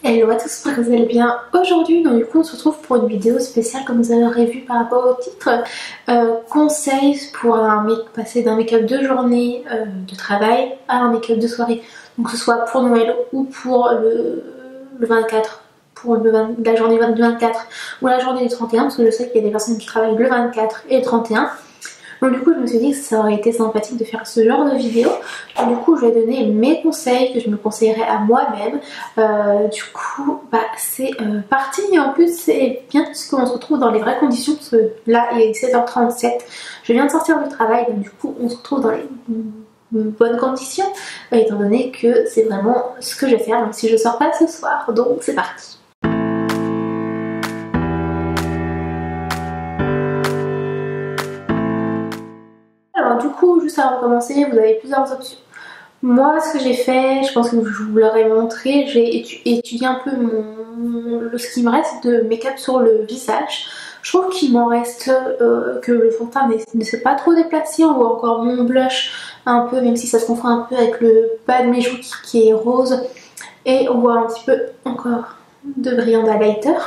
Hello à tous, j'espère que vous allez bien. Aujourd'hui, donc du coup, on se retrouve pour une vidéo spéciale comme vous avez vu par rapport au titre. Conseils pour passer d'un make-up de journée de travail à un make-up de soirée. Donc que ce soit pour Noël ou pour le 24, pour la journée du 24 ou la journée du 31, parce que je sais qu'il y a des personnes qui travaillent le 24 et le 31. Donc du coup je me suis dit que ça aurait été sympathique de faire ce genre de vidéo. Donc du coup je vais donner mes conseils que je me conseillerais à moi-même. Du coup c'est parti, et en plus c'est bien parce qu'on se retrouve dans les vraies conditions parce que là il est 17h37, je viens de sortir du travail, donc du coup on se retrouve dans les bonnes conditions étant donné que c'est vraiment ce que je vais faire même si je sors pas ce soir. Donc c'est parti. Alors du coup, juste avant de commencer, vous avez plusieurs options. Moi, ce que j'ai fait, je pense que je vous l'aurais montré, j'ai étudié un peu ce qui me reste de make-up sur le visage. Je trouve qu'il m'en reste que le fond de teint ne s'est pas trop déplacé. On voit encore mon blush un peu, même si ça se confond un peu avec le bas de mes joues qui est rose. Et on voit un petit peu encore de brillant d'highlighter.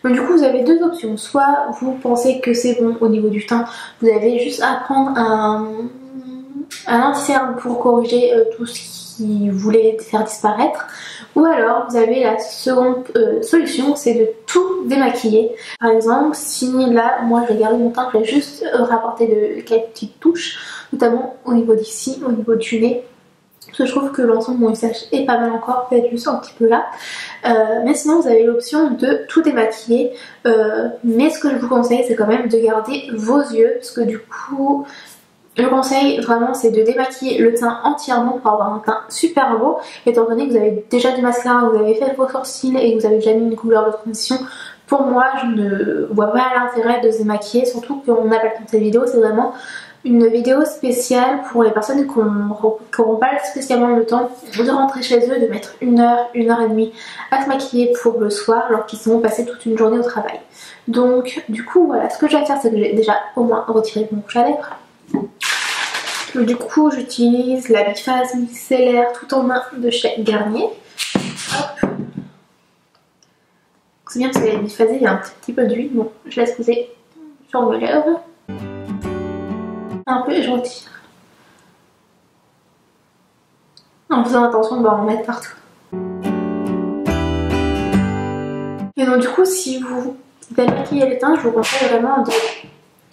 Donc du coup vous avez deux options, soit vous pensez que c'est bon au niveau du teint, vous avez juste à prendre un anti-cerne pour corriger tout ce qui voulait faire disparaître, ou alors vous avez la seconde solution, c'est de tout démaquiller. Par exemple, si là moi je vais garder mon teint, je vais juste rapporter de quelques petites touches, notamment au niveau d'ici, au niveau du nez. Parce que je trouve que l'ensemble de mon visage est pas mal encore, peut-être juste un petit peu là. Mais sinon vous avez l'option de tout démaquiller. Mais ce que je vous conseille c'est quand même de garder vos yeux. Parce que du coup le conseil vraiment c'est de démaquiller le teint entièrement pour avoir un teint super beau. Étant donné que vous avez déjà du mascara, vous avez fait vos sourcils et que vous avez déjà mis une couleur de transition. Pour moi je ne vois pas l'intérêt de se démaquiller. Surtout qu'on appelle dans cette vidéo, c'est vraiment une vidéo spéciale pour les personnes qui n'auront pas spécialement le temps de rentrer chez eux, de mettre une heure et demie à se maquiller pour le soir alors qu'ils sont passés toute une journée au travail. Donc du coup voilà, ce que je vais faire c'est que j'ai déjà au moins retiré mon rouge à lèvres. Du coup j'utilise la biphase micellaire tout en main de chez Garnier. Hop. C'est bien parce que la biphase il y a un petit peu d'huile, bon je laisse poser sur mes lèvres. Un peu et je retire. En faisant attention de en mettre partout. Et donc du coup si vous démaquillez le teint, je vous conseille vraiment de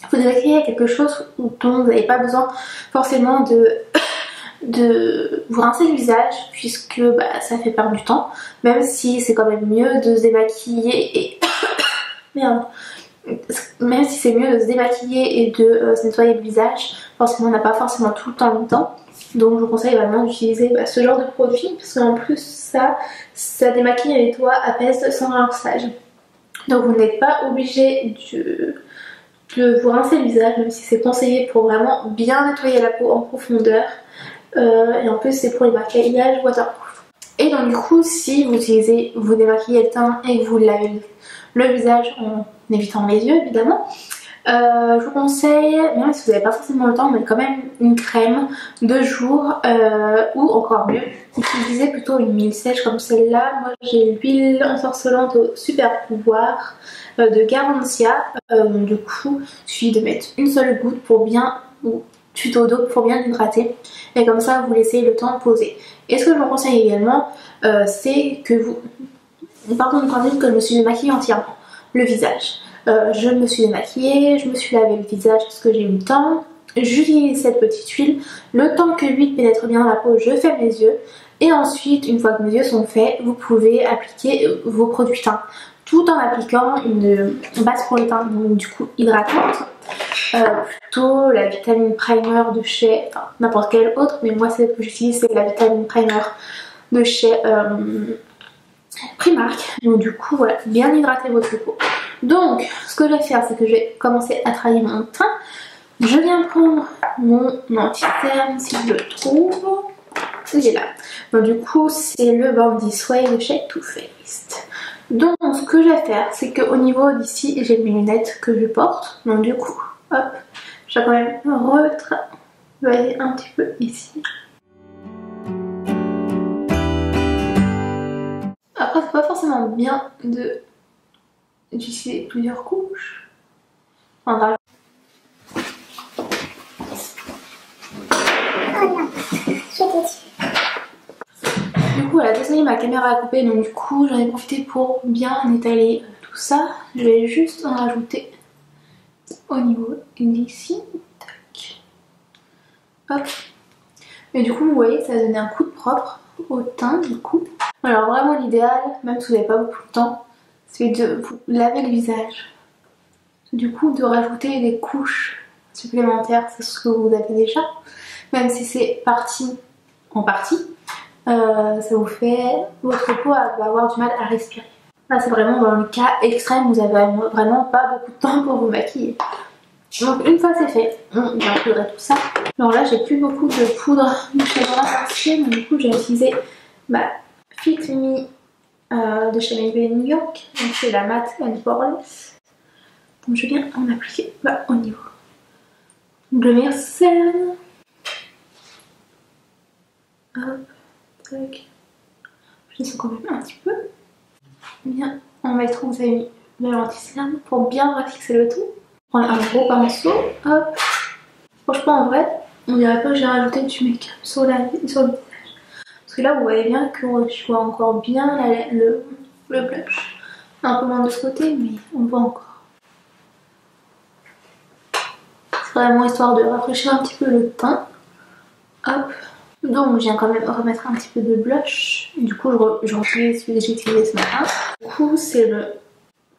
vous démaquiller quelque chose dont vous n'avez pas besoin forcément de vous rincer le visage, puisque ça fait perdre du temps, même si c'est quand même mieux de se démaquiller et merde, même si c'est mieux de se démaquiller et de se nettoyer le visage, forcément on n'a pas forcément tout le temps. Donc je vous conseille vraiment d'utiliser ce genre de produit, parce qu'en plus ça démaquille et nettoie, apaise sans rinçage. Donc vous n'êtes pas obligé de vous rincer le visage, même si c'est conseillé pour vraiment bien nettoyer la peau en profondeur. Et en plus c'est pour les maquillages waterproof. Et donc du coup si vous démaquillez le teint et que vous lavez le visage en évitant les yeux évidemment, je vous conseille, même si vous n'avez pas forcément le temps, mais quand même une crème de jour ou encore mieux, utilisez plutôt une huile sèche comme celle-là. Moi j'ai l'huile ensorcelante au super pouvoir de Garancia. Du coup il suffit de mettre une seule goutte pour bien, ou tuto d'eau pour bien l'hydrater, et comme ça vous laissez le temps poser. Et ce que je vous conseille également c'est que vous, pardon du principe que je me suis démaquillée entièrement le visage. Je me suis démaquillée, je me suis lavé le visage parce que j'ai eu le temps. J'utilise cette petite huile. Le temps que l'huile pénètre bien dans la peau, je fais mes yeux. Et ensuite, une fois que mes yeux sont faits, vous pouvez appliquer vos produits teints. Tout en appliquant une base pour le teint, donc du coup hydratante. Plutôt la vitamine primer de chez, enfin n'importe quelle autre, mais moi celle que j'utilise c'est la vitamine primer de chez Primark. Donc du coup voilà, bien hydrater votre peau. Donc ce que je vais faire c'est que je vais commencer à travailler mon teint. Je viens prendre mon anti-cerne si je le trouve. Il est là. Donc du coup c'est le Bandit Sway de chez Too Faced. Donc ce que je vais faire c'est qu'au niveau d'ici j'ai mes lunettes que je porte. Donc du coup hop, je vais quand même retravailler un petit peu ici. Après c'est pas forcément bien d'utiliser plusieurs couches. Enfin, du coup voilà, désolée, ma caméra a coupé, donc du coup j'en ai profité pour bien étaler tout ça. Je vais juste en rajouter au niveau d'ici. Tac. Hop. Et du coup vous voyez, ça a donné un coup de propre au teint du coup. Alors vraiment l'idéal, même si vous n'avez pas beaucoup de temps, c'est de vous laver le visage. Du coup de rajouter des couches supplémentaires, c'est ce que vous avez déjà. Même si c'est parti en partie, ça vous fait, votre peau va avoir du mal à respirer. Là c'est vraiment dans le cas extrême, vous avez vraiment pas beaucoup de temps pour vous maquiller. Donc une fois c'est fait, on va poudrer tout ça. Alors là j'ai plus beaucoup de poudre de chez Laura, donc du coup j'ai utilisé ma Fit Me de chez Maybelline New York. Donc c'est la matte and poreless. Donc je viens en appliquer au niveau de mes cernes. Hop, tac. Je descends quand même un petit peu. Bien en mettre où vous avez mis le lentille-cerne pour bien refixer le tout. Prendre un gros pinceau, hop. Franchement en vrai, on dirait pas que j'ai rajouté du make-up sur le visage. Parce que là vous voyez bien que je vois encore bien le blush. Un peu moins de ce côté, mais on voit encore. C'est vraiment histoire de rafraîchir un petit peu le teint. Hop. Donc je viens quand même remettre un petit peu de blush. Et du coup je utilise celui que j'ai utilisé ce matin. Du coup c'est le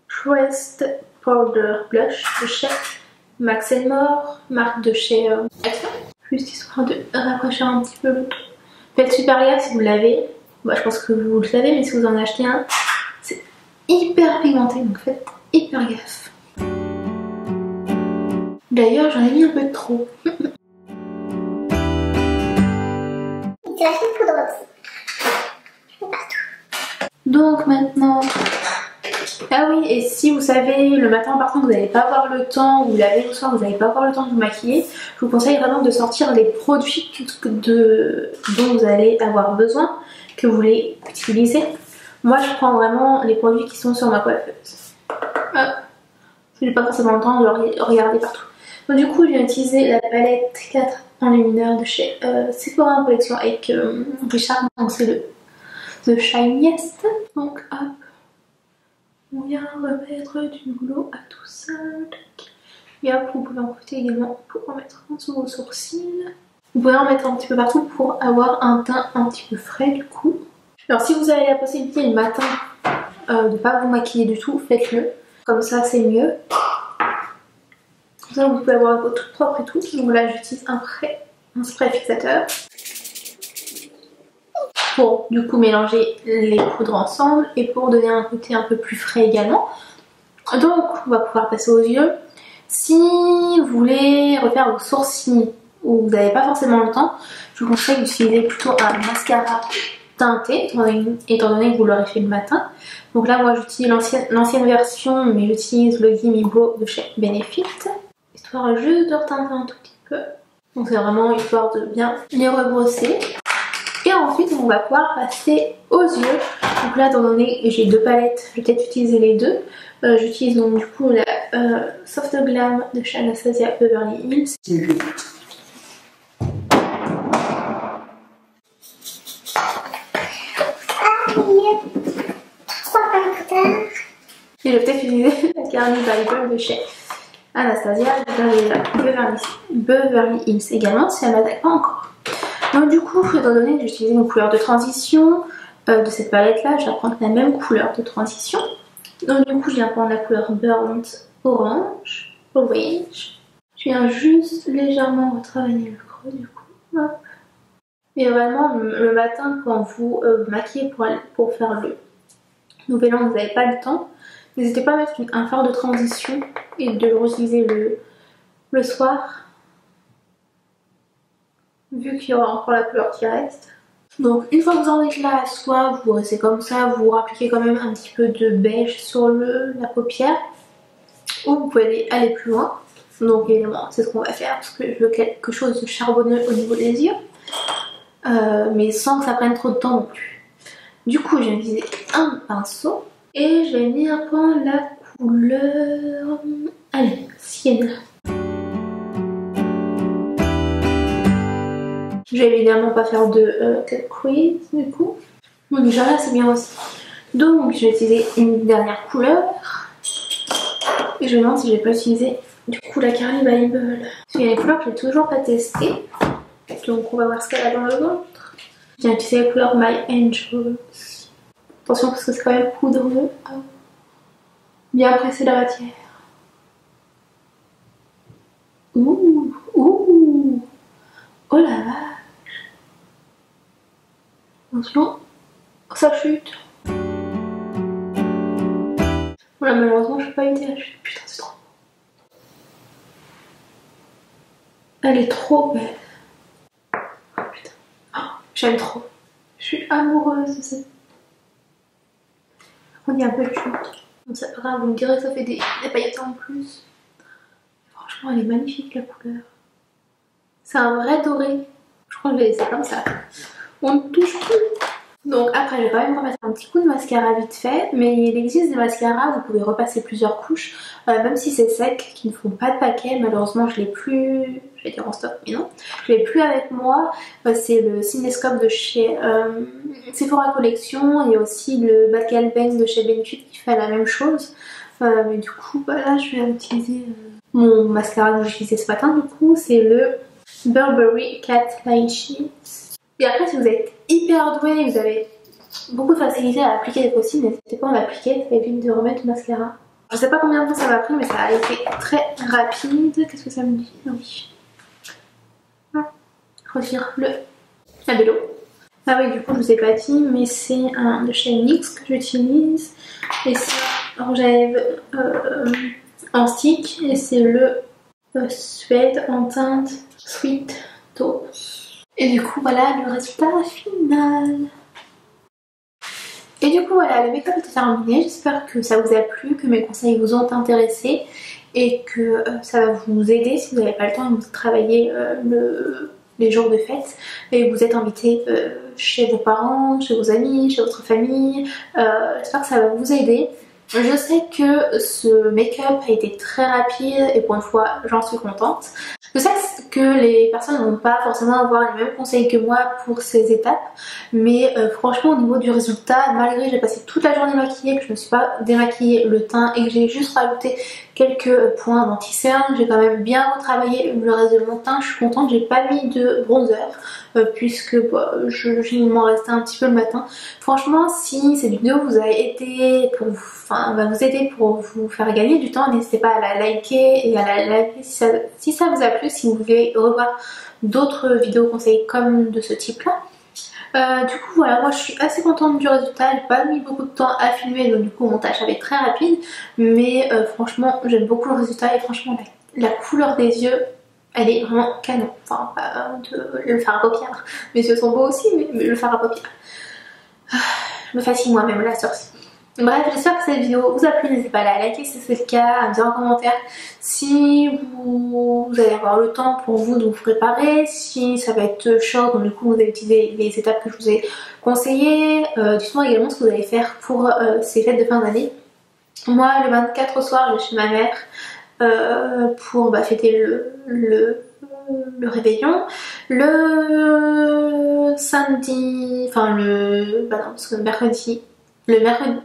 Pressed Powder Blush de chez Max More, marque de chez Action. Juste histoire de rafraîchir un petit peu le tout. Faites super gaffe si vous l'avez. Bah, je pense que vous le savez, mais si vous en achetez un, c'est hyper pigmenté, donc faites hyper gaffe. D'ailleurs j'en ai mis un peu trop. Donc maintenant, ah oui, et si vous savez le matin en partant que vous n'allez pas avoir le temps, ou la veille au soir vous n'allez pas avoir le temps de vous maquiller, je vous conseille vraiment de sortir les produits dont vous allez avoir besoin, que vous voulez utiliser. Moi je prends vraiment les produits qui sont sur ma coiffeuse. Je n'ai pas forcément le temps de regarder partout. Donc du coup j'ai utilisé la palette 4 enlumineur de chez Sephora en collection avec Richard, donc c'est le The Shiniest. Donc hop, on vient remettre du glow à tout ça. Et hop, vous pouvez en profiter également pour en mettre en dessous vos sourcils. Vous pouvez en mettre un petit peu partout pour avoir un teint un petit peu frais du coup. Alors si vous avez la possibilité le matin de ne pas vous maquiller du tout, faites-le. Comme ça c'est mieux. Comme ça vous pouvez avoir la peau toute propre et tout. Donc là j'utilise un spray fixateur pour du coup mélanger les poudres ensemble et pour donner un côté un peu plus frais également. Donc on va pouvoir passer aux yeux. Si vous voulez refaire vos sourcils ou vous n'avez pas forcément le temps, je vous conseille d'utiliser plutôt un mascara teinté étant donné que vous l'aurez fait le matin. Donc là moi j'utilise l'ancienne version, mais j'utilise le Gimme Brow de chez Benefit, histoire juste de reteinter un tout petit peu. Donc c'est vraiment histoire de bien les rebrosser. Et ensuite on va pouvoir passer aux yeux. Donc là étant donné que j'ai deux palettes, je vais peut-être utiliser les deux. J'utilise donc du coup la Soft Glam de chez Anastasia Beverly Hills. Et je vais peut-être utiliser la Carney Bible de chez Anastasia Beverly Hills également, si elle ne m'attaque pas encore. Donc du coup, étant donné que j'ai utilisé une couleur de transition de cette palette là, je vais prendre la même couleur de transition. Donc du coup, je viens prendre la couleur Burnt Orange. Je viens juste légèrement retravailler le creux du coup. Hop. Et vraiment, le matin, quand vous maquillez pour faire le nouvel an, vous n'avez pas le temps, n'hésitez pas à mettre un fard de transition et de le réutiliser le soir, vu qu'il y aura encore la couleur qui reste. Donc une fois que vous en êtes là, soit vous restez comme ça, vous appliquez quand même un petit peu de beige sur la paupière, ou vous pouvez aller plus loin. Donc évidemment c'est ce qu'on va faire parce que je veux quelque chose de charbonneux au niveau des yeux, mais sans que ça prenne trop de temps non plus. Du coup, j'ai utilisé un pinceau et je vais venir prendre la couleur... Allez, sienne. Je vais évidemment pas faire de crease du coup. Bon, déjà là c'est bien aussi. Donc je vais utiliser une dernière couleur. Et je me demande si je vais pas utiliser du coup la Carli Bible. Parce qu'il y a des couleurs que j'ai toujours pas testées. Donc on va voir ce qu'elle a dans le ventre. J'ai utilisé la couleur My Angels. Attention parce que c'est quand même poudreux. Bien pressé la matière. Ouh, ouh. Oh la vache. Attention, ça chute. Voilà, malheureusement je peux pas éviter la chute. Putain, c'est trop. Elle est trop belle. Oh putain. Oh, j'aime trop. Je suis amoureuse de cette. On y a un peu de chute. Donc c'est pas grave, vous me direz que ça fait des paillettes en plus. Franchement, elle est magnifique la couleur. C'est un vrai doré. Je crois que je vais laisser comme ça. On ne touche plus. Donc après je vais quand même remettre un petit coup de mascara vite fait, mais il existe des mascaras, vous pouvez repasser plusieurs couches, même si c'est sec, qui ne font pas de paquet. Malheureusement je l'ai plus, je vais dire en stock mais non, je l'ai plus avec moi. C'est le Cinescope de chez Sephora Collection, il y a aussi le Bad Gal Bang de chez Benefit qui fait la même chose. Mais du coup bah là je vais utiliser mon mascara que j'ai utilisé ce matin, du coup c'est le Burberry Cat Line Sheets. Et après si vous êtes hyper doué, vous avez beaucoup de facilité à appliquer des fossiles, n'hésitez pas à l'appliquer, ça évite de remettre le mascara. Je sais pas combien de temps ça m'a pris mais ça a été très rapide. Qu'est-ce que ça me dit? Oui. Retire la vélo. Ah oui, du coup je vous ai pas dit mais c'est un de chez NYX que j'utilise. Et c'est un rouge à lèvres en stick et c'est le Suède en teinte Sweet Taupe. Et du coup voilà le résultat final. Et du coup voilà, le make-up est terminé. J'espère que ça vous a plu, que mes conseils vous ont intéressé et que ça va vous aider si vous n'avez pas le temps de travailler les jours de fête et vous êtes invité chez vos parents, chez vos amis, chez votre famille. J'espère que ça va vous aider. Je sais que ce make-up a été très rapide et pour une fois j'en suis contente. Je sais que les personnes ne vont pas forcément avoir les mêmes conseils que moi pour ces étapes, mais franchement au niveau du résultat, malgré que j'ai passé toute la journée maquillée, que je ne me suis pas démaquillée le teint et que j'ai juste rajouté quelques points d'anti-cerne, j'ai quand même bien retravaillé le reste de mon teint. Je suis contente, j'ai pas mis de bronzer puisque il m'en restait un petit peu le matin. Franchement, si cette vidéo vous a aidé pour vous faire gagner du temps, n'hésitez pas à la liker et à la liker si ça vous a plu, si vous voulez revoir d'autres vidéos conseils comme de ce type là. Du coup voilà, moi je suis assez contente du résultat, j'ai pas mis beaucoup de temps à filmer donc du coup mon montage avait été très rapide, mais franchement j'aime beaucoup le résultat et franchement la couleur des yeux elle est vraiment canon. Enfin le fard à paupières, mes yeux sont beaux aussi mais le fard à paupières, je me fascine moi-même la sortie. Bref, j'espère que cette vidéo vous a plu, n'hésitez pas à la liker si c'est le cas, à me dire en commentaire si vous allez avoir le temps pour vous de vous préparer, si ça va être short, donc du coup vous allez utiliser les étapes que je vous ai conseillées. Dites-moi également ce que vous allez faire pour ces fêtes de fin d'année. Moi le 24 au soir je vais chez ma mère pour fêter le réveillon. Le samedi, enfin non parce que mercredi,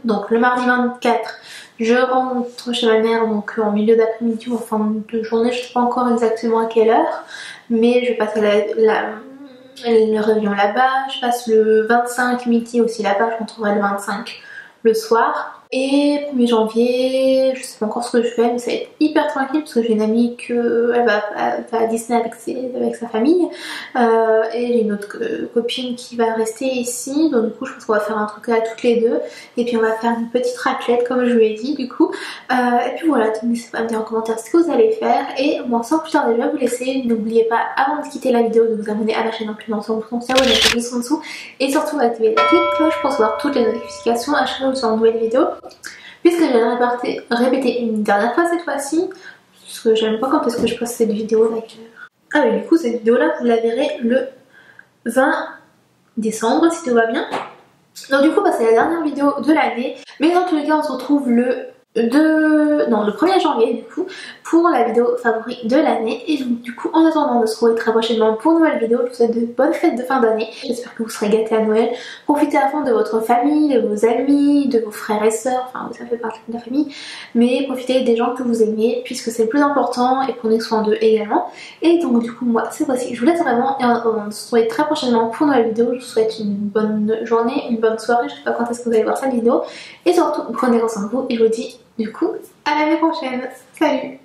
donc le mardi 24, je rentre chez ma mère donc en milieu d'après-midi ou en fin de journée, je ne sais pas encore exactement à quelle heure, mais je vais passer le réveillon là-bas. Je passe le 25 midi aussi là-bas, je rentrerai le 25 le soir. Et 1er janvier, je sais pas encore ce que je fais, mais ça va être hyper tranquille parce que j'ai une amie elle va à Disney avec sa famille. Et j'ai une autre copine qui va rester ici, donc du coup je pense qu'on va faire un truc à toutes les deux. Et puis on va faire une petite raclette comme je vous l'ai dit du coup. Et puis voilà, n'hésitez pas à me dire en commentaire ce que vous allez faire. Et bon, sans plus tarder, je vais vous laisser. N'oubliez pas avant de quitter la vidéo de vous abonner à ma chaîne en cliquant sur le bouton s'abonner juste en dessous. Et surtout activer la petite cloche pour recevoir toutes les notifications à chaque fois que je sors une nouvelle vidéo. Puisque je vais répéter une dernière fois cette fois-ci, parce que je n'aime pas quand est-ce que je poste cette vidéo d'ailleurs. Ah oui, du coup cette vidéo là vous la verrez le 20 décembre si tout va bien. Donc du coup bah, c'est la dernière vidéo de l'année, mais dans tous les cas on se retrouve le 1er janvier du coup pour la vidéo favori de l'année. Et donc du coup en attendant de se retrouver très prochainement pour une nouvelle vidéo, je vous souhaite de bonnes fêtes de fin d'année. J'espère que vous serez gâtés à Noël. Profitez à fond de votre famille, de vos amis, de vos frères et sœurs, enfin ça fait partie de la famille, mais profitez des gens que vous aimez puisque c'est le plus important, et prenez soin d'eux également. Et donc du coup moi c'est voici, je vous laisse vraiment et on se retrouve très prochainement pour une nouvelle vidéo. Je vous souhaite une bonne journée, une bonne soirée, je sais pas quand est-ce que vous allez voir cette vidéo, et surtout prenez soin de vous et je vous dis du coup à l'année prochaine. Salut!